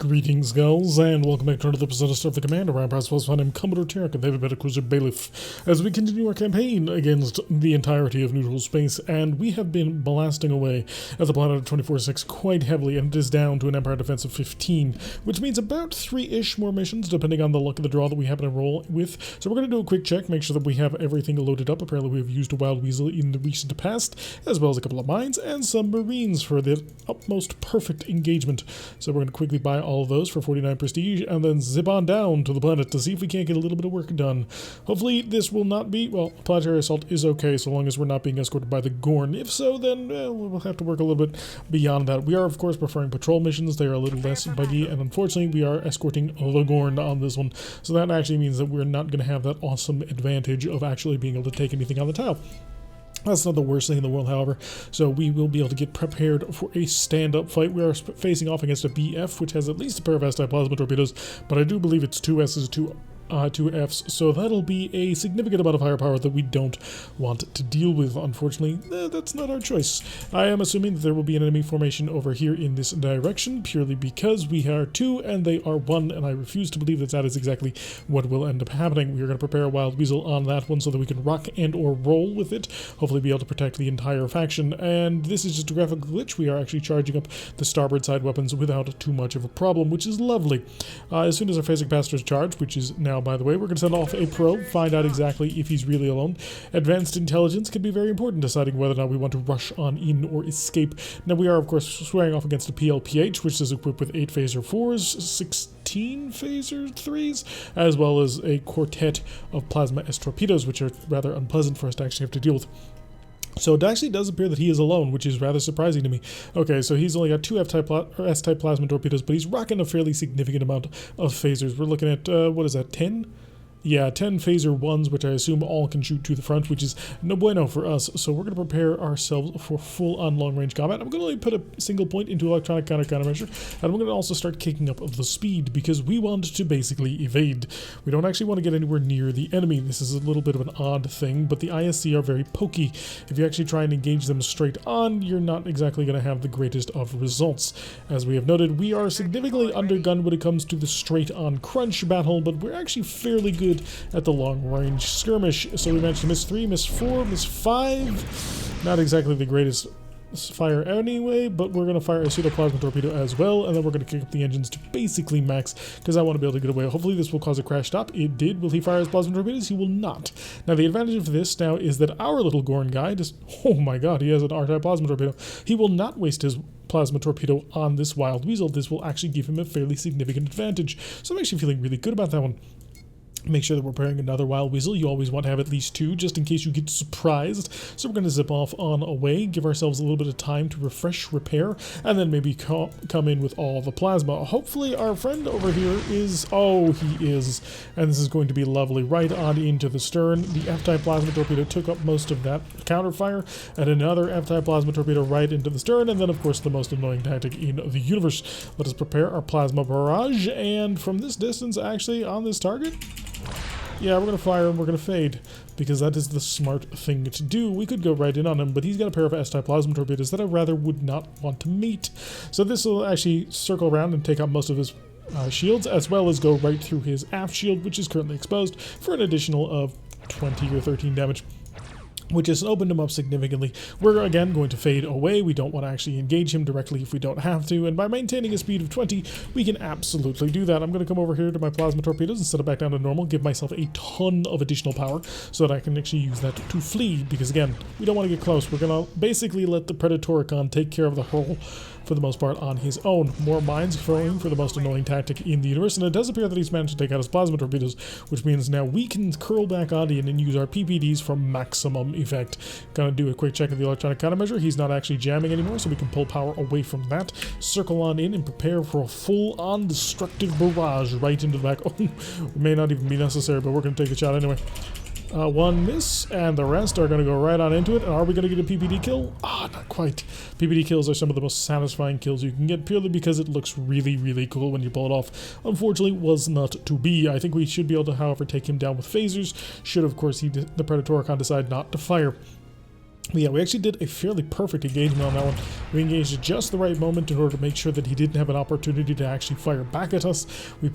Greetings, girls, and welcome back to another episode of Starfleet Command. Orion Pirates Mod. I'm Commodore Tarek, and they have a better cruiser Bailiff, as we continue our campaign against the entirety of neutral space, and we have been blasting away at the planet of 24-6 quite heavily, and it is down to an Empire defense of 15, which means about 3-ish more missions, depending on the luck of the draw that we happen to roll with. So we're going to do a quick check, make sure that we have everything loaded up. Apparently we have used a Wild Weasel in the recent past, as well as a couple of mines, and some Marines for the utmost perfect engagement. So we're going to quickly buy all of those for 49 prestige, and then zip on down to the planet to see if we can't get a little bit of work done. Hopefully this will not be, well, planetary assault is okay so long as we're not being escorted by the Gorn. If so, then we'll have to work a little bit beyond that. We are, of course, preferring patrol missions. They are a little less buggy, and unfortunately we are escorting the Gorn on this one. So that actually means that we're not going to have that awesome advantage of actually being able to take anything on the tile. That's not the worst thing in the world, however, so we will be able to get prepared for a stand-up fight. We are facing off against a BF, which has at least a pair of S-type-plasma torpedoes, but I do believe it's 2 S's, 2 Fs, so that'll be a significant amount of firepower that we don't want to deal with. Unfortunately, that's not our choice. I am assuming that there will be an enemy formation over here in this direction, purely because we are 2 and they are 1, and I refuse to believe that that is exactly what will end up happening. We are going to prepare a Wild Weasel on that one so that we can rock and or roll with it, hopefully be able to protect the entire faction, and this is just a graphical glitch. We are actually charging up the starboard side weapons without too much of a problem, which is lovely. As soon as our phasic capacitor is charged, which is now, by the way, we're going to send off a probe, find out exactly if he's really alone. Advanced intelligence can be very important, deciding whether or not we want to rush on in or escape. Now, we are, of course, swearing off against a PLPH, which is equipped with 8 phaser 4s, 16 phaser 3s, as well as a quartet of plasma S torpedoes, which are rather unpleasant for us to actually have to deal with. So it actually does appear that he is alone, which is rather surprising to me. Okay, so he's only got 2 S-type plasma torpedoes, but he's rocking a fairly significant amount of phasers. We're looking at, what is that, 10? Yeah, 10 phaser 1s, which I assume all can shoot to the front, which is no bueno for us. So we're going to prepare ourselves for full-on long-range combat. I'm going to only put a single point into electronic countermeasure, and we're going to also start kicking up of the speed, because we want to basically evade. We don't actually want to get anywhere near the enemy. This is a little bit of an odd thing, but the ISC are very pokey. If you actually try and engage them straight on, you're not exactly going to have the greatest of results. As we have noted, we are significantly undergunned when it comes to the straight-on crunch battle, but we're actually fairly good at the long-range skirmish. So we managed to miss 3, miss 4, miss 5. Not exactly the greatest fire anyway, but we're going to fire a pseudo-plasma torpedo as well, and then we're going to kick up the engines to basically max, because I want to be able to get away. Hopefully this will cause a crash stop. It did. Will he fire his plasma torpedoes? He will not. Now the advantage of this now is that our little Gorn guy just, oh my god, he has an R-type plasma torpedo. He will not waste his plasma torpedo on this Wild Weasel. This will actually give him a fairly significant advantage. So I'm actually feeling really good about that one. Make sure that we're preparing another Wild Weasel. You always want to have at least 2, just in case you get surprised. So we're going to zip off on away, give ourselves a little bit of time to refresh, repair, and then maybe come in with all the plasma. Hopefully our friend over here is, oh, he is, and this is going to be lovely. Right on into the stern. The F-type plasma torpedo took up most of that counterfire, and another F-type plasma torpedo right into the stern, and then of course the most annoying tactic in the universe. Let us prepare our plasma barrage, and from this distance, actually, on this target, yeah, we're going to fire and we're going to fade, because that is the smart thing to do. We could go right in on him, but he's got a pair of S-type plasma torpedoes that I rather would not want to meet. So this will actually circle around and take out most of his shields, as well as go right through his aft shield, which is currently exposed, for an additional of 20 or 13 damage, which has opened him up significantly. We're again going to fade away. We don't want to actually engage him directly if we don't have to, and by maintaining a speed of 20, we can absolutely do that. I'm going to come over here to my plasma torpedoes and set it back down to normal, give myself a ton of additional power so that I can actually use that to flee, because again, we don't want to get close. We're going to basically let the Predatoricon take care of the whole, for the most part, on his own. More mines throwing for the most annoying tactic in the universe, and it does appear that he's managed to take out his plasma torpedoes, which means now we can curl back on in and use our PPDs for maximum effect. Gonna do a quick check of the electronic countermeasure. He's not actually jamming anymore, so we can pull power away from that. Circle on in and prepare for a full-on destructive barrage right into the back. Oh, it may not even be necessary, but we're gonna take the shot anyway. One miss, and the rest are going to go right on into it. And are we going to get a PPD kill? Ah, not quite. PPD kills are some of the most satisfying kills you can get, purely because it looks really, really cool when you pull it off. Unfortunately, was not to be. I think we should be able to, however, take him down with phasers, should, of course, the Predatoricon decide not to fire. But yeah, we actually did a fairly perfect engagement on that one. We engaged at just the right moment in order to make sure that he didn't have an opportunity to actually fire back at us. We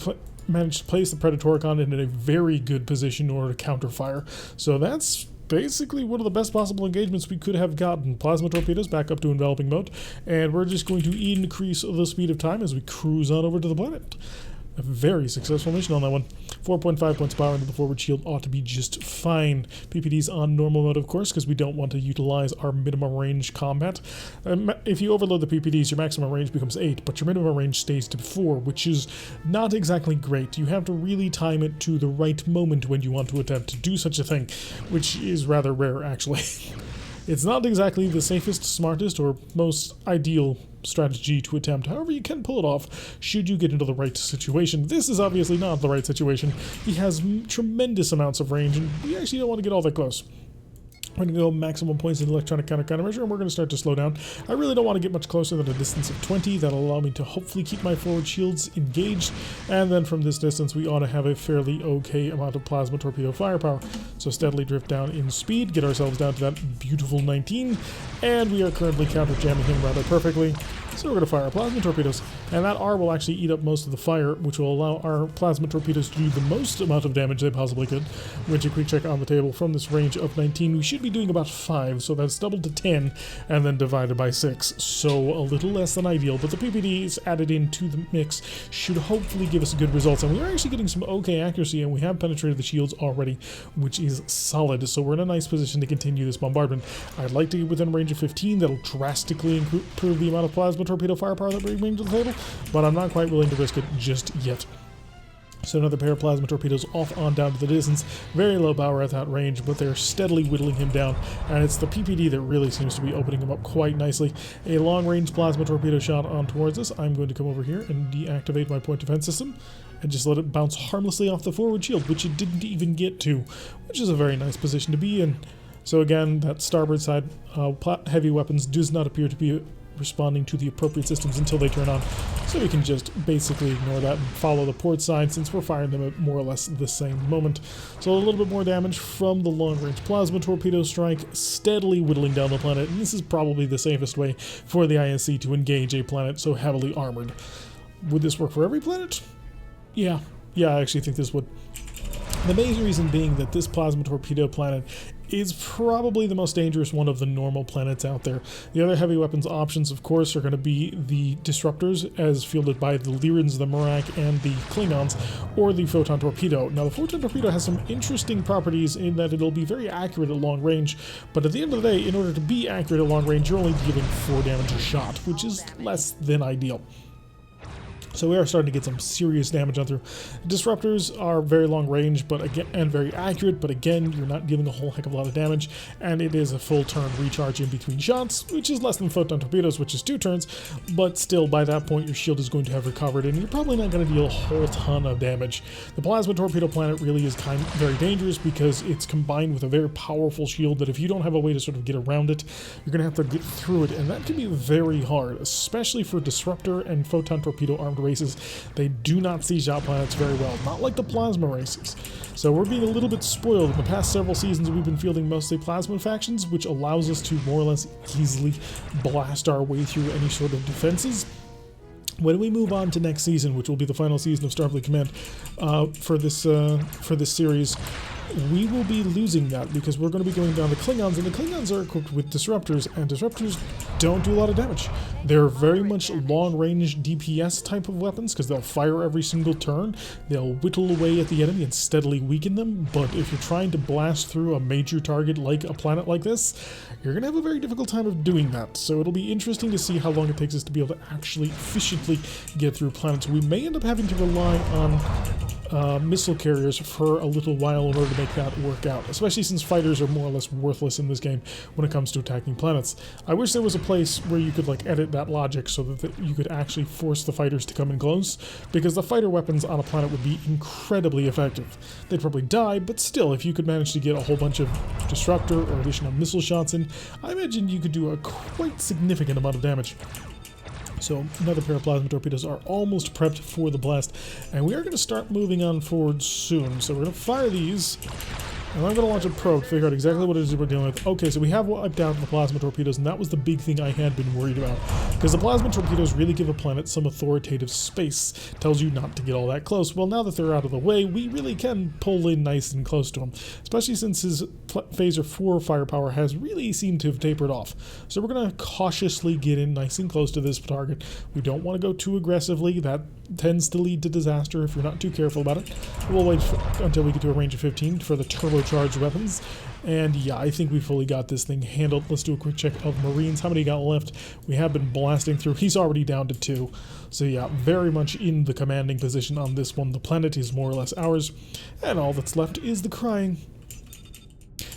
managed to place the Predatoricon in a very good position in order to counter fire. So that's basically one of the best possible engagements we could have gotten. Plasma torpedoes back up to enveloping mode, and we're just going to increase the speed of time as we cruise on over to the planet. A very successful mission on that one. 4.5 points power into the forward shield ought to be just fine. PPD's on normal mode, of course, because we don't want to utilize our minimum range combat. If you overload the PPDs, your maximum range becomes 8, but your minimum range stays to 4, which is not exactly great. You have to really time it to the right moment when you want to attempt to do such a thing, which is rather rare, actually. It's not exactly the safest, smartest, or most ideal strategy to attempt. However, you can pull it off should you get into the right situation. This is obviously not the right situation. He has tremendous amounts of range, and we actually don't want to get all that close. We're going to go maximum points in electronic countermeasure, and we're going to start to slow down. I really don't want to get much closer than a distance of 20. That'll allow me to hopefully keep my forward shields engaged, and then from this distance we ought to have a fairly okay amount of plasma torpedo firepower. So steadily drift down in speed, get ourselves down to that beautiful 19, and we are currently counter-jamming him rather perfectly. So we're going to fire our plasma torpedoes, and that R will actually eat up most of the fire, which will allow our plasma torpedoes to do the most amount of damage they possibly could. Which, a quick check on the table, from this range of 19, we should be doing about 5, so that's doubled to 10, and then divided by 6. So a little less than ideal, but the PPDs added into the mix should hopefully give us good results, and we are actually getting some okay accuracy, and we have penetrated the shields already, which is solid, so we're in a nice position to continue this bombardment. I'd like to get within range of 15. That'll drastically improve the amount of plasma torpedo firepower that we bring to the table, but I'm not quite willing to risk it just yet. So another pair of plasma torpedoes off on down to the distance. Very low power at that range, but they're steadily whittling him down, and it's the PPD that really seems to be opening him up quite nicely. A long-range plasma torpedo shot on towards us. I'm going to come over here and deactivate my point defense system and just let it bounce harmlessly off the forward shield, which it didn't even get to, which is a very nice position to be in. So again, that starboard side heavy weapons does not appear to be responding to the appropriate systems until they turn on, so we can just basically ignore that and follow the port side since we're firing them at more or less the same moment. So a little bit more damage from the long-range plasma torpedo strike, steadily whittling down the planet, and this is probably the safest way for the ISC to engage a planet so heavily armored. Would this work for every planet? Yeah, I actually think this would. The main reason being that this plasma torpedo planet is probably the most dangerous one of the normal planets out there. The other heavy weapons options, of course, are going to be the disruptors, as fielded by the Lyrans, the Murak, and the Klingons, or the photon torpedo. Now, the photon torpedo has some interesting properties in that it'll be very accurate at long range, but at the end of the day, in order to be accurate at long range, you're only dealing 4 damage a shot, which is less than ideal. So we are starting to get some serious damage on through. Disruptors are very long range, but again, and very accurate, but again, you're not dealing a whole heck of a lot of damage, and it is a full turn recharge in between shots, which is less than photon torpedoes, which is 2 turns, but still, by that point, your shield is going to have recovered, and you're probably not going to deal a whole ton of damage. The plasma torpedo planet really is very dangerous because it's combined with a very powerful shield that if you don't have a way to sort of get around it, you're going to have to get through it, and that can be very hard, especially for disruptor and photon torpedo armed races. They do not siege out planets very well, not like the plasma races. So we're being a little bit spoiled. In the past several seasons, we've been fielding mostly plasma factions, which allows us to more or less easily blast our way through any sort of defenses. When we move on to next season, which will be the final season of Starfleet Command for this series, we will be losing that because we're going to be going down the Klingons, and the Klingons are equipped with disruptors, and disruptors don't do a lot of damage. They're very much long-range DPS type of weapons because they'll fire every single turn, they'll whittle away at the enemy and steadily weaken them, but if you're trying to blast through a major target like a planet like this, you're going to have a very difficult time of doing that. So it'll be interesting to see how long it takes us to be able to actually efficiently get through planets. We may end up having to rely on missile carriers for a little while in order to make that work out, especially since fighters are more or less worthless in this game when it comes to attacking planets. I wish there was a place where you could edit that logic so that you could actually force the fighters to come in close, because the fighter weapons on a planet would be incredibly effective. They'd probably die, but still, if you could manage to get a whole bunch of disruptor or additional missile shots in, I imagine you could do a quite significant amount of damage. So another pair of plasma torpedoes are almost prepped for the blast, and we are going to start moving on forward soon. So we're going to fire these, And I'm going to launch a probe to figure out exactly what it is we're dealing with. Okay, so we have wiped out the plasma torpedoes, and that was the big thing I had been worried about. Because the plasma torpedoes really give a planet some authoritative space. Tells you not to get all that close. Well, now that they're out of the way, we really can pull in nice and close to him. Especially since his Phaser 4 firepower has really seemed to have tapered off. So we're going to cautiously get in nice and close to this target. We don't want to go too aggressively. That tends to lead to disaster if you're not too careful about it. We'll wait until we get to a range of 15 for the turbocharged weapons. And yeah, I think we fully got this thing handled. Let's do a quick check of Marines. How many got left? We have been blasting through. He's already down to 2. So yeah, very much in the commanding position on this one. The planet is more or less ours. And all that's left is the crying.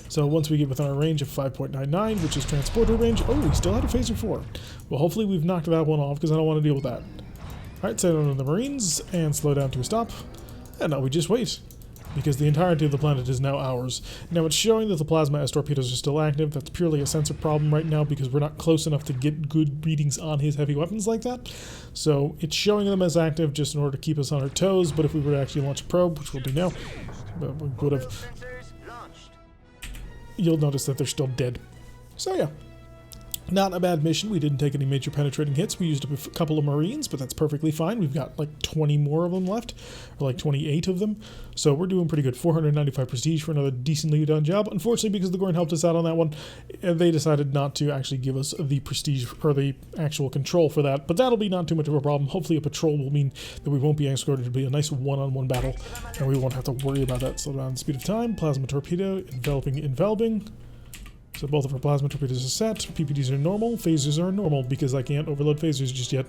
So once we get within our range of 5.99, which is transporter range, oh, we still had a Phaser 4. Well, hopefully we've knocked that one off because I don't want to deal with that. Alright, set on the Marines and slow down to a stop. And now we just wait, because the entirety of the planet is now ours. Now it's showing that the plasma S torpedoes are still active. That's purely a sensor problem right now because we're not close enough to get good readings on his heavy weapons like that. So it's showing them as active just in order to keep us on our toes, but if we were to actually launch a probe, which we'll do now, we would have... You'll notice that they're still dead. So yeah. Not a bad mission. We didn't take any major penetrating hits. We used up a couple of Marines, but that's perfectly fine. We've got like 20 more of them left, or like 28 of them. So we're doing pretty good. 495 prestige for another decently done job. Unfortunately, because the Gorn helped us out on that one, they decided not to actually give us the prestige or the actual control for that. But that'll be not too much of a problem. Hopefully a patrol will mean that we won't be escorted. It'll be a nice one-on-one battle, and we won't have to worry about that. Slow down the speed of time. Plasma torpedo, enveloping. So both of our plasma torpedoes are set, PPDs are normal, phasers are normal because I can't overload phasers just yet.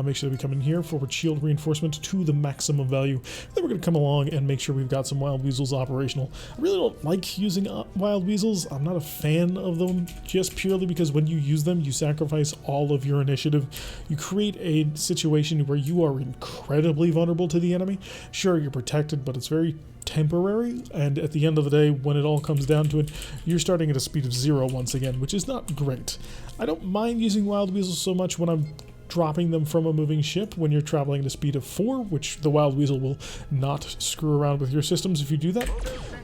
Make sure that we come in here, forward shield reinforcement to the maximum value. Then we're going to come along and make sure we've got some Wild Weasels operational. I really don't like using Wild Weasels. I'm not a fan of them just purely because when you use them, you sacrifice all of your initiative. You create a situation where you are incredibly vulnerable to the enemy. Sure, you're protected, but it's very temporary, and at the end of the day, when it all comes down to it, you're starting at a speed of 0 once again, which is not great. I don't mind using Wild Weasels so much when I'm dropping them from a moving ship when you're traveling at a speed of 4, which the Wild Weasel will not screw around with your systems if you do that.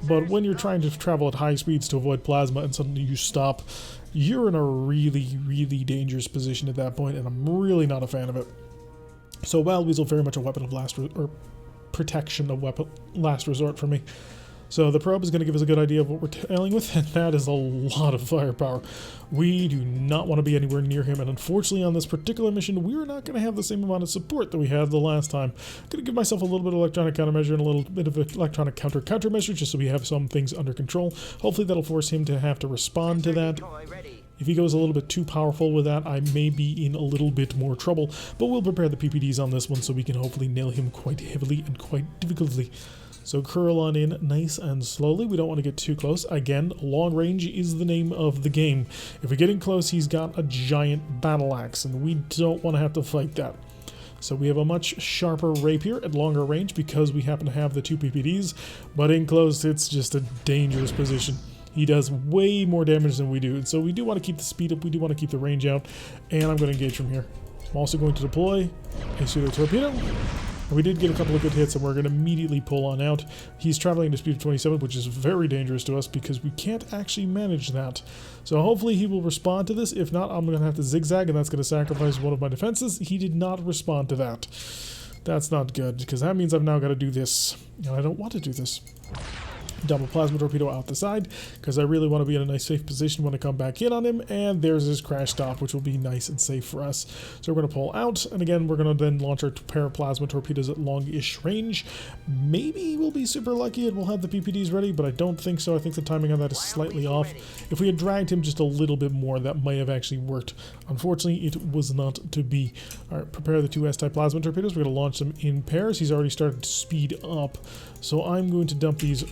But when you're trying to travel at high speeds to avoid plasma and suddenly you stop, you're in a really, really dangerous position at that point, and I'm really not a fan of it. So Wild Weasel, very much a weapon of protection of weapon last resort for me. So the probe is going to give us a good idea of what we're dealing with, and that is a lot of firepower. We do not want to be anywhere near him, and unfortunately on this particular mission, we're not going to have the same amount of support that we had the last time. I'm going to give myself a little bit of electronic countermeasure and a little bit of electronic countermeasure, just so we have some things under control. Hopefully that'll force him to have to respond to that. If he goes a little bit too powerful with that, I may be in a little bit more trouble, but we'll prepare the PPDs on this one so we can hopefully nail him quite heavily and quite difficultly. So curl on in nice and slowly. We don't want to get too close. Again, long range is the name of the game. If we're getting close, he's got a giant battle axe, and we don't want to have to fight that. So we have a much sharper rapier at longer range because we happen to have the 2 PPDs, but in close, it's just a dangerous position. He does way more damage than we do, and so we do want to keep the speed up, we do want to keep the range out, and I'm going to engage from here. I'm also going to deploy a pseudo torpedo. And we did get a couple of good hits, and we're going to immediately pull on out. He's traveling at a speed of 27, which is very dangerous to us because we can't actually manage that. So hopefully he will respond to this. If not, I'm going to have to zigzag, and that's going to sacrifice one of my defenses. He did not respond to that. That's not good, because that means I've now got to do this, and I don't want to do this. Double plasma torpedo out the side because I really want to be in a nice safe position when I come back in on him, and there's his crash stop, which will be nice and safe for us. So we're going to pull out, and again we're going to then launch our pair of plasma torpedoes at long-ish range. Maybe we'll be super lucky and we'll have the PPDs ready, but I don't think so. I think the timing on that is slightly off. If we had dragged him just a little bit more, that may have actually worked. Unfortunately, it was not to be. Alright, prepare the 2 S-type plasma torpedoes. We're going to launch them in pairs. He's already started to speed up, so I'm going to dump these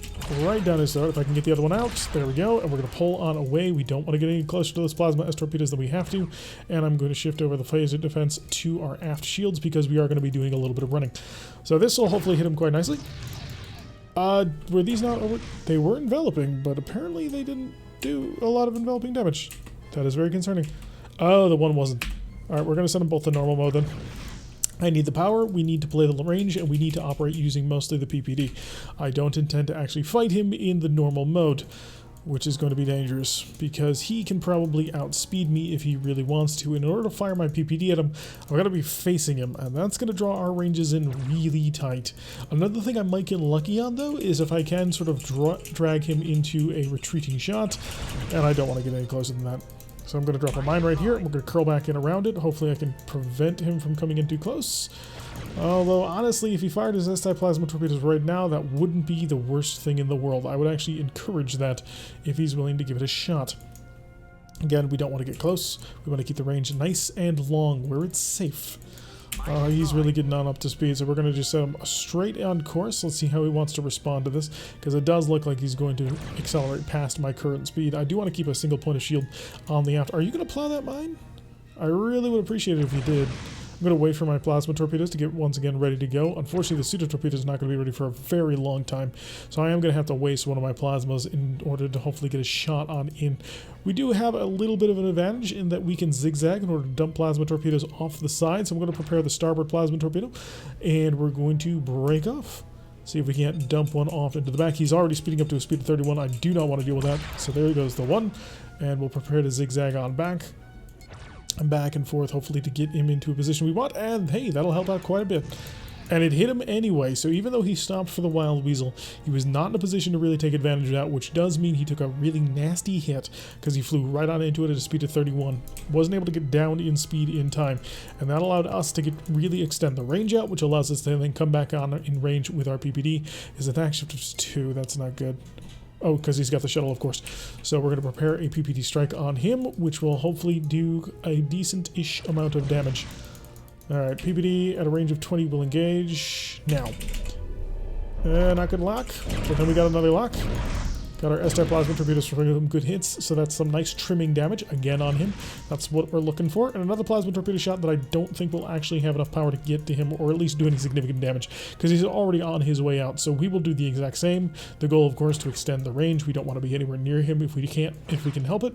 right down his throat. If I can get the other one out, there we go, and we're going to pull on away. We don't want to get any closer to those plasma S torpedoes than we have to, and I'm going to shift over the phaser defense to our aft shields because we are going to be doing a little bit of running. So this will hopefully hit him quite nicely. Were these not over? They were enveloping, but apparently they didn't do a lot of enveloping damage. That is very concerning. Oh, the one wasn't. Alright, we're going to send them both to normal mode then. I need the power, we need to play the range, and we need to operate using mostly the PPD. I don't intend to actually fight him in the normal mode, which is going to be dangerous, because he can probably outspeed me if he really wants to. In order to fire my PPD at him, I've got to be facing him, and that's going to draw our ranges in really tight. Another thing I might get lucky on, though, is if I can sort of drag him into a retreating shot, and I don't want to get any closer than that. So I'm going to drop a mine right here. We're going to curl back in around it. Hopefully I can prevent him from coming in too close. Although, honestly, if he fired his S-type plasma torpedoes right now, that wouldn't be the worst thing in the world. I would actually encourage that if he's willing to give it a shot. Again, we don't want to get close. We want to keep the range nice and long where it's safe. He's really getting on up to speed, so we're going to just set him straight on course. Let's see how he wants to respond to this, because it does look like he's going to accelerate past my current speed. I do want to keep a single point of shield on the aft. Are you going to plow that mine? I really would appreciate it if you did. I'm going to wait for my plasma torpedoes to get once again ready to go. Unfortunately, the pseudo torpedo is not going to be ready for a very long time, so I am going to have to waste one of my plasmas in order to hopefully get a shot on in. We do have a little bit of an advantage in that we can zigzag in order to dump plasma torpedoes off the side, so I'm going to prepare the starboard plasma torpedo, and we're going to break off. See if we can't dump one off into the back. He's already speeding up to a speed of 31. I do not want to deal with that, so there goes the one, and we'll prepare to zigzag on back. And back and forth, hopefully to get him into a position we want, and hey, that'll help out quite a bit. And it hit him anyway, so even though he stopped for the Wild Weasel, he was not in a position to really take advantage of that, which does mean he took a really nasty hit, because he flew right on into it at a speed of 31. Wasn't able to get down in speed in time, and that allowed us to really extend the range out, which allows us to then come back on in range with our PPD. His attack shift is 2, that's not good. Oh, because he's got the shuttle, of course. So we're going to prepare a PPD strike on him, which will hopefully do a decent-ish amount of damage. Alright, PPD at a range of 20 will engage now. Not good lock, but then we got another lock. Got our S-type plasma torpedoes for some good hits, so that's some nice trimming damage again on him. That's what we're looking for. And another plasma torpedo shot that I don't think will actually have enough power to get to him, or at least do any significant damage, because he's already on his way out. So we will do the exact same. The goal, of course, to extend the range. We don't want to be anywhere near him if we can help it.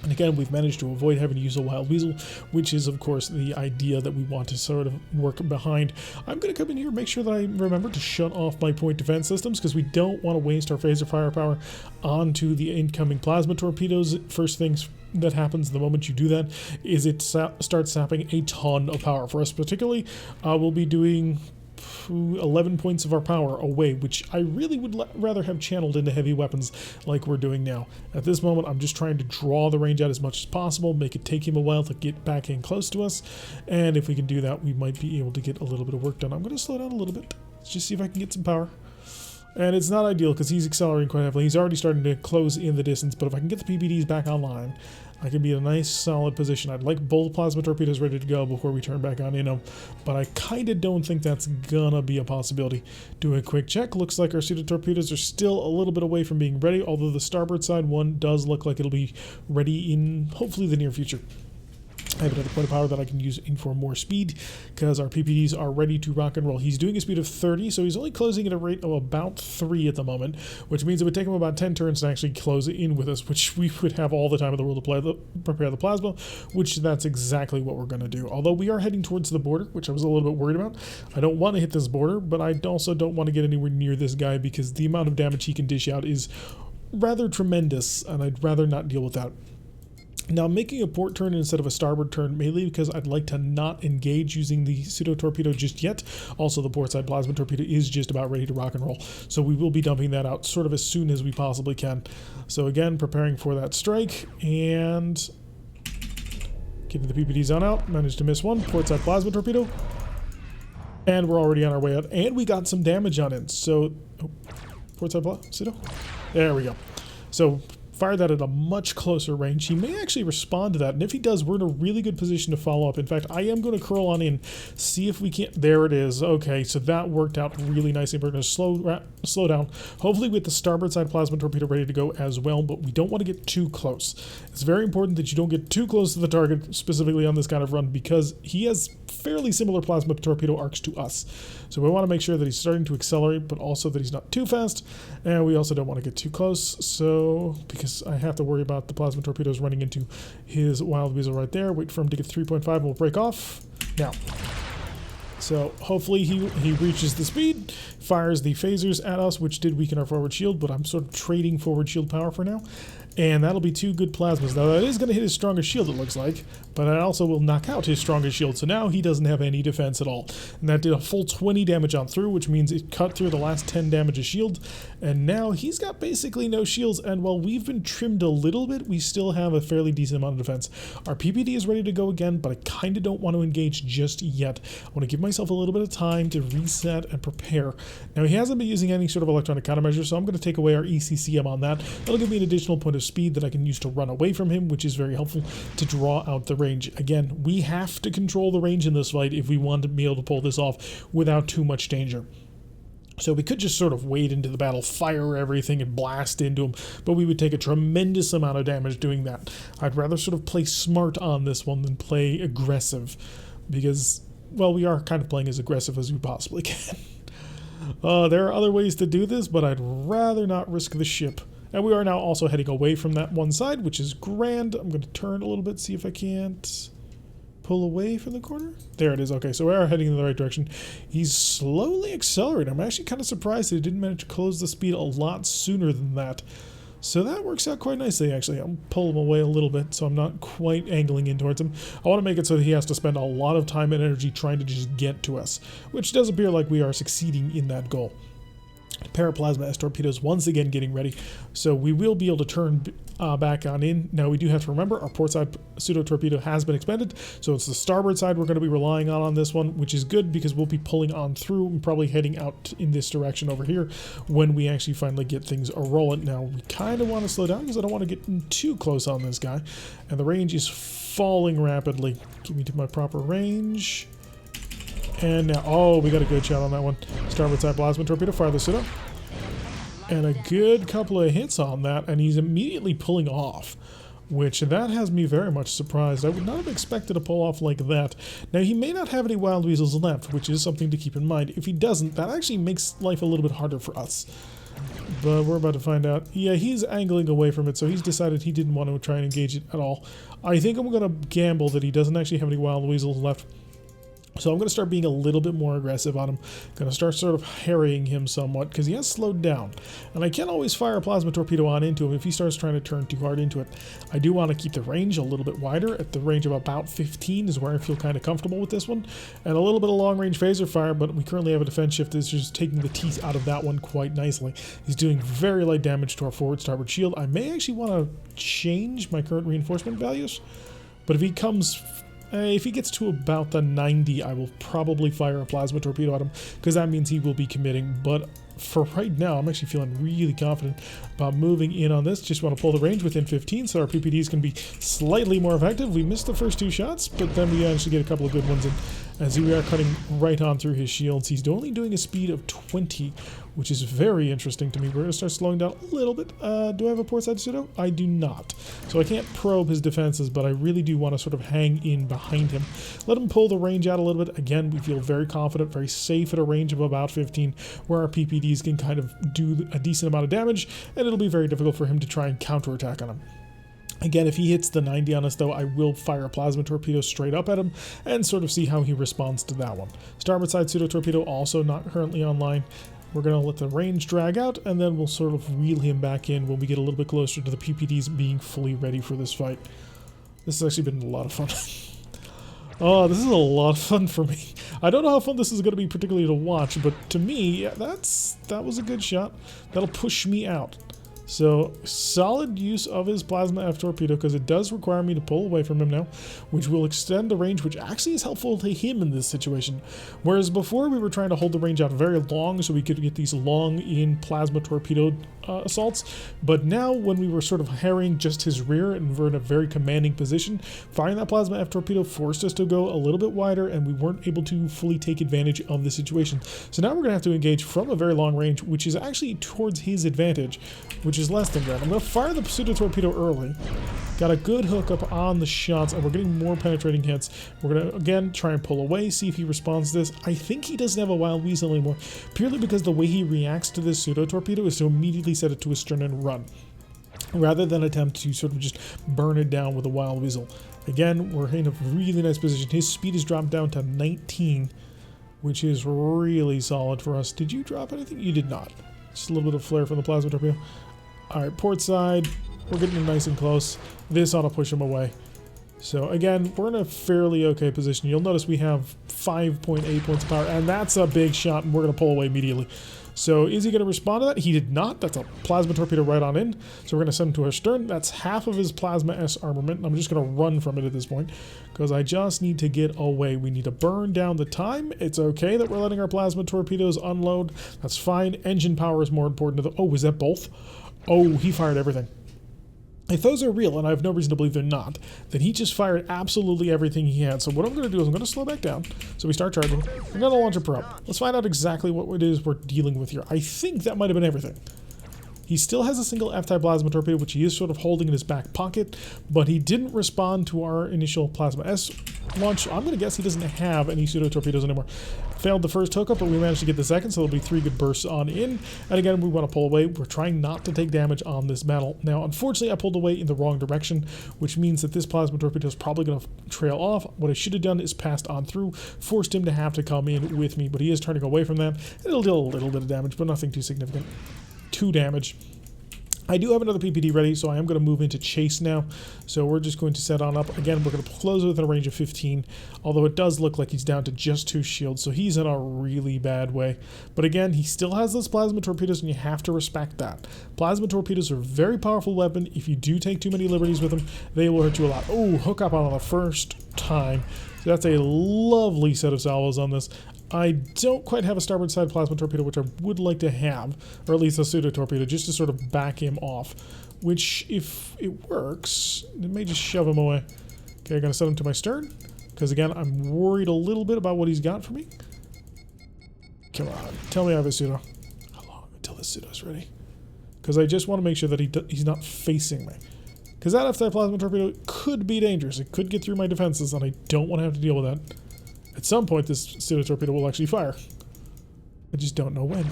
And again, we've managed to avoid having to use a Wild Weasel, which is, of course, the idea that we want to sort of work behind. I'm going to come in here and make sure that I remember to shut off my point defense systems, because we don't want to waste our phaser firepower onto the incoming plasma torpedoes. First things that happens the moment you do that is it starts sapping a ton of power. For us particularly, we'll be doing 11 points of our power away, which I really would rather have channeled into heavy weapons like we're doing now. At this moment, I'm just trying to draw the range out as much as possible, make it take him a while to get back in close to us, and if we can do that, we might be able to get a little bit of work done. I'm going to slow down a little bit. Let's just see if I can get some power. And it's not ideal because he's accelerating quite heavily. He's already starting to close in the distance, but if I can get the PPDs back online, I can be in a nice solid position. I'd like both plasma torpedoes ready to go before we turn back on in them, but I kind of don't think that's gonna be a possibility. Do a quick check. Looks like our pseudo torpedoes are still a little bit away from being ready, although the starboard side one does look like it'll be ready in hopefully the near future. I have another point of power that I can use in for more speed because our PPDs are ready to rock and roll. He's doing a speed of 30, so he's only closing at a rate of about 3 at the moment, which means it would take him about 10 turns to actually close in with us, which we would have all the time in the world to prepare the plasma, which that's exactly what we're going to do. Although we are heading towards the border, which I was a little bit worried about. I don't want to hit this border, but I also don't want to get anywhere near this guy because the amount of damage he can dish out is rather tremendous, and I'd rather not deal with that. Now, I'm making a port turn instead of a starboard turn mainly because I'd like to not engage using the pseudo torpedo just yet. Also, the port side plasma torpedo is just about ready to rock and roll, so we will be dumping that out sort of as soon as we possibly can. So again, preparing for that strike and getting the PPDs on out. Managed to miss one. Port side plasma torpedo. And we're already on our way out, and we got some damage on it. So, port side pseudo. There we go. So, fire that at a much closer range. He may actually respond to that, and if he does, we're in a really good position to follow up. In fact, I am going to curl on in, see if we can't. There it is. Okay, so that worked out really nicely. We're going to slow down, hopefully with the starboard side plasma torpedo ready to go as well, but we don't want to get too close. It's very important that you don't get too close to the target, specifically on this kind of run, because he has fairly similar plasma torpedo arcs to us. So we want to make sure that he's starting to accelerate, but also that he's not too fast, and we also don't want to get too close, so because I have to worry about the plasma torpedoes running into his Wild Weasel right there. Wait for him to get 3.5 and we'll break off. Now, So hopefully he reaches the speed, fires the phasers at us, which did weaken our forward shield, but I'm sort of trading forward shield power for now. And that'll be 2 good plasmas. Now that is going to hit his strongest shield, it looks like, but it also will knock out his strongest shield, so now he doesn't have any defense at all. And that did a full 20 damage on through, which means it cut through the last 10 damage of shield, and now he's got basically no shields, and while we've been trimmed a little bit, we still have a fairly decent amount of defense. Our PPD is ready to go again, but I kind of don't want to engage just yet. I want to give myself a little bit of time to reset and prepare. Now he hasn't been using any sort of electronic countermeasure, so I'm going to take away our ECCM on that. That'll give me an additional point of speed that I can use to run away from him, which is very helpful to draw out the range. Again, we have to control the range in this fight if we want to be able to pull this off without too much danger. So we could just sort of wade into the battle, fire everything, and blast into him, but we would take a tremendous amount of damage doing that. I'd rather sort of play smart on this one than play aggressive, because, well, we are kind of playing as aggressive as we possibly can. There are other ways to do this, but I'd rather not risk the ship. And we are now also heading away from that one side, which is grand. I'm going to turn a little bit, see if I can't pull away from the corner. There it is. Okay, so we are heading in the right direction. He's slowly accelerating. I'm actually kind of surprised that he didn't manage to close the speed a lot sooner than that. So that works out quite nicely, actually. I'll pull him away a little bit so I'm not quite angling in towards him. I want to make it so that he has to spend a lot of time and energy trying to just get to us, which does appear like we are succeeding in that goal. Paraplasma S torpedoes once again getting ready, so we will be able to turn back on in. Now we do have to remember our port side pseudo torpedo has been expended, so it's the starboard side we're going to be relying on this one, which is good because we'll be pulling on through and probably heading out in this direction over here when we actually finally get things a-rolling. Now we kind of want to slow down because I don't want to get too close on this guy, and the range is falling rapidly. Get me to my proper range. And now, oh, we got a good shot on that one. Starboard side plasma torpedo, fire the pseudo. And a good couple of hits on that, and he's immediately pulling off, which that has me very much surprised. I would not have expected a pull off like that. Now, he may not have any wild weasels left, which is something to keep in mind. If he doesn't, that actually makes life a little bit harder for us. But we're about to find out. Yeah, he's angling away from it, so he's decided he didn't want to try and engage it at all. I think I'm going to gamble that he doesn't actually have any wild weasels left. So I'm going to start being a little bit more aggressive on him. Going to start sort of harrying him somewhat because he has slowed down. And I can't always fire a plasma torpedo on into him if he starts trying to turn too hard into it. I do want to keep the range a little bit wider. At the range of about 15 is where I feel kind of comfortable with this one. And a little bit of long-range phaser fire, but we currently have a defense shift that's just taking the teeth out of that one quite nicely. He's doing very light damage to our forward starboard shield. I may actually want to change my current reinforcement values, but if he gets to about the 90, I will probably fire a plasma torpedo at him, because that means he will be committing. But for right now, I'm actually feeling really confident about moving in on this. Just want to pull the range within 15 so our PPDs can be slightly more effective. We missed the first 2 shots, but then we actually get a couple of good ones in, as we are cutting right on through his shields. He's only doing a speed of 20, which is very interesting to me. We're going to start slowing down a little bit. Do I have a port side pseudo? I do not. So I can't probe his defenses, but I really do want to sort of hang in behind him. Let him pull the range out a little bit. Again, we feel very confident, very safe at a range of about 15, where our PPDs can kind of do a decent amount of damage, and it'll be very difficult for him to try and counterattack on him. Again, if he hits the 90 on us, though, I will fire a plasma torpedo straight up at him and sort of see how he responds to that one. Starboard side pseudo torpedo also not currently online. We're going to let the range drag out, and then we'll sort of reel him back in when we get a little bit closer to the PPDs being fully ready for this fight. This has actually been a lot of fun. Oh, this is a lot of fun for me. I don't know how fun this is going to be particularly to watch, but to me, yeah, that was a good shot. That'll push me out. So, solid use of his Plasma F torpedo, because it does require me to pull away from him now, which will extend the range, which actually is helpful to him in this situation. Whereas before, we were trying to hold the range out very long so we could get these long-in Plasma torpedo assaults. But now, when we were sort of harrying just his rear and we're in a very commanding position, firing that Plasma F torpedo forced us to go a little bit wider, and we weren't able to fully take advantage of the situation. So now we're going to have to engage from a very long range, which is actually towards his advantage, which is less than grand. I'm going to fire the pseudo torpedo early. Got a good hook up on the shots, and we're getting more penetrating hits. We're going to, again, try and pull away, see if he responds to this. I think he doesn't have a wild weasel anymore, purely because the way he reacts to this pseudo torpedo is to immediately set it to his stern and run, rather than attempt to sort of just burn it down with a wild weasel. Again, we're in a really nice position. His speed is dropped down to 19. which is really solid for us. Did you drop anything? You did not. Just a little bit of flare from the plasma torpedo. Alright, port side. We're getting him nice and close. This ought to push him away. So again, we're in a fairly okay position. You'll notice we have 5.8 points of power, and that's a big shot, and we're going to pull away immediately. So is he going to respond to that? He did not. That's a plasma torpedo right on in. So we're going to send him to our stern. That's half of his plasma S armament, and I'm just going to run from it at this point because I just need to get away. We need to burn down the time. It's okay that we're letting our plasma torpedoes unload. That's fine. Engine power is more important to the... Oh, is that both? Oh, he fired everything. If those are real, and I have no reason to believe they're not, then he just fired absolutely everything he had. So what I'm going to do is I'm going to slow back down. So we start charging. I'm going to launch a probe. Let's find out exactly what it is we're dealing with here. I think that might have been everything. He still has a single F-type plasma torpedo, which he is sort of holding in his back pocket, but he didn't respond to our initial plasma S launch. I'm going to guess he doesn't have any pseudo torpedoes anymore. Failed the first hookup, but we managed to get the second, so there'll be 3 good bursts on in. And again, we want to pull away. We're trying not to take damage on this battle. Now, unfortunately, I pulled away in the wrong direction, which means that this plasma torpedo is probably going to trail off. What I should have done is passed on through, forced him to have to come in with me, but he is turning away from that. It'll deal a little bit of damage, but nothing too significant. 2 damage. I do have another PPD ready, so I am going to move into chase now. So we're just going to set on up. Again, we're going to close within a range of 15, although it does look like he's down to just 2 shields, so he's in a really bad way. But again, he still has those plasma torpedoes, and you have to respect that. Plasma torpedoes are a very powerful weapon. If you do take too many liberties with them, they will hurt you a lot. Oh, hook up on the first time. So that's a lovely set of salvos on this. I don't quite have a starboard side plasma torpedo, which I would like to have, or at least a pseudo torpedo, just to sort of back him off, which, if it works, it may just shove him away. Okay, I'm going to set him to my stern, because again, I'm worried a little bit about what he's got for me. Come on, tell me I have a pseudo. How long until the pseudo's ready? Because I just want to make sure that he's not facing me. Because that F-type plasma torpedo could be dangerous. It could get through my defenses, and I don't want to have to deal with that. At some point, this pseudo torpedo will actually fire. I just don't know when.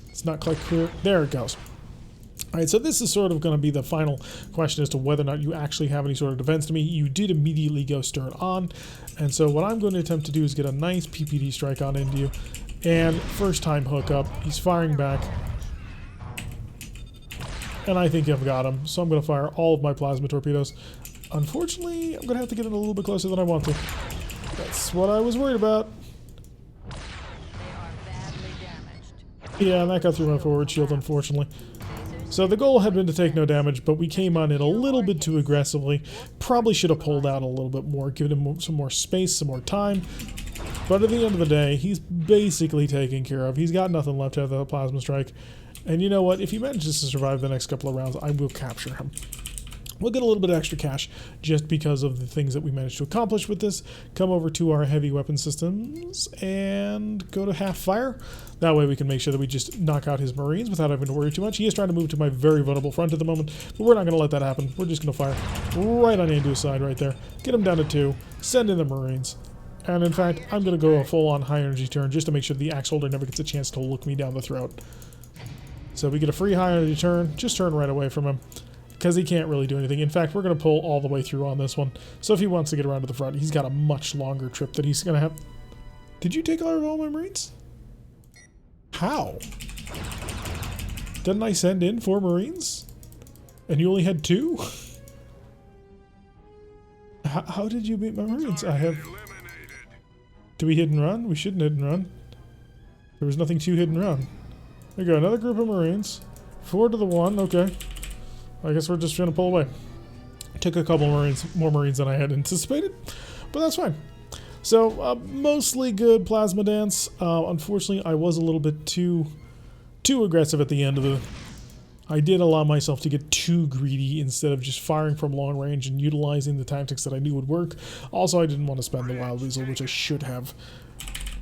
It's not quite clear. There it goes. Alright, so this is sort of going to be the final question as to whether or not you actually have any sort of defense to me. You did immediately go stern on, and so what I'm going to attempt to do is get a nice PPD strike on into you. And first time hookup, he's firing back. And I think I've got him, so I'm going to fire all of my plasma torpedoes. Unfortunately, I'm going to have to get in a little bit closer than I want to. That's what I was worried about. Yeah, and that got through my forward shield, unfortunately. So the goal had been to take no damage, but we came on in a little bit too aggressively. Probably should have pulled out a little bit more, given him some more space, some more time. But at the end of the day, he's basically taken care of. He's got nothing left after the plasma strike. And you know what? If he manages to survive the next couple of rounds, I will capture him. We'll get a little bit of extra cash just because of the things that we managed to accomplish with this. Come over to our heavy weapon systems and go to half fire. That way we can make sure that we just knock out his Marines without having to worry too much. He is trying to move to my very vulnerable front at the moment, but we're not going to let that happen. We're just going to fire right on into his side right there. Get him down to 2. Send in the Marines. And in fact, I'm going to go a full-on high-energy turn just to make sure the axe holder never gets a chance to look me down the throat. So we get a free high-energy turn. Just turn right away from him, because he can't really do anything. In fact, we're going to pull all the way through on this one. So if he wants to get around to the front, he's got a much longer trip that he's going to have. Did you take all my Marines? How? Didn't I send in 4 Marines? And you only had 2? How did you beat my Marines? I have... Do we hit and run? We shouldn't hit and run. There was nothing to hit and run. There you go, another group of Marines. 4 to the 1, okay. I guess we're just trying to pull away. Took a couple more Marines than I had anticipated, but that's fine. So, mostly good plasma dance. Unfortunately, I was a little bit too aggressive at the end of it. I did allow myself to get too greedy instead of just firing from long range and utilizing the tactics that I knew would work. Also, I didn't want to spend the Wild Weasel, which I should have.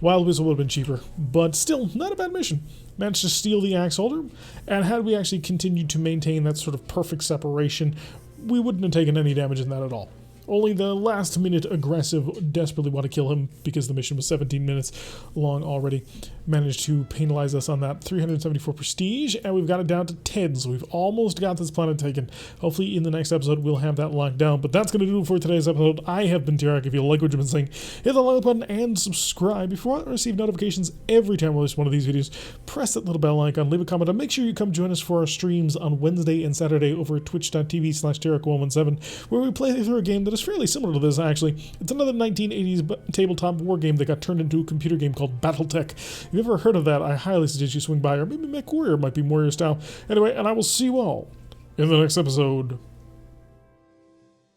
Wild Weasel would have been cheaper, but still, not a bad mission. Managed to steal the axe holder, and had we actually continued to maintain that sort of perfect separation, we wouldn't have taken any damage in that at all. only the last minute aggressive desperately want to kill him because the mission was 17 minutes long already. Managed to penalize us on that 374 prestige, and we've got it down to 10, so we've almost got this planet taken. Hopefully in the next episode we'll have that locked down, but that's going to do it for today's episode. I have been Tirak. If you like what you've been saying, hit the like button and subscribe. If you want to receive notifications every time we release one of these videos, press that little bell icon, leave a comment, and make sure you come join us for our streams on Wednesday and Saturday over at twitch.tv/Tirak117, where we play through a game that is fairly similar to this, actually. It's another 1980s tabletop war game that got turned into a computer game called Battletech. If you've ever heard of that, I highly suggest you swing by, or maybe MechWarrior might be more your style. Anyway, and I will see you all in the next episode.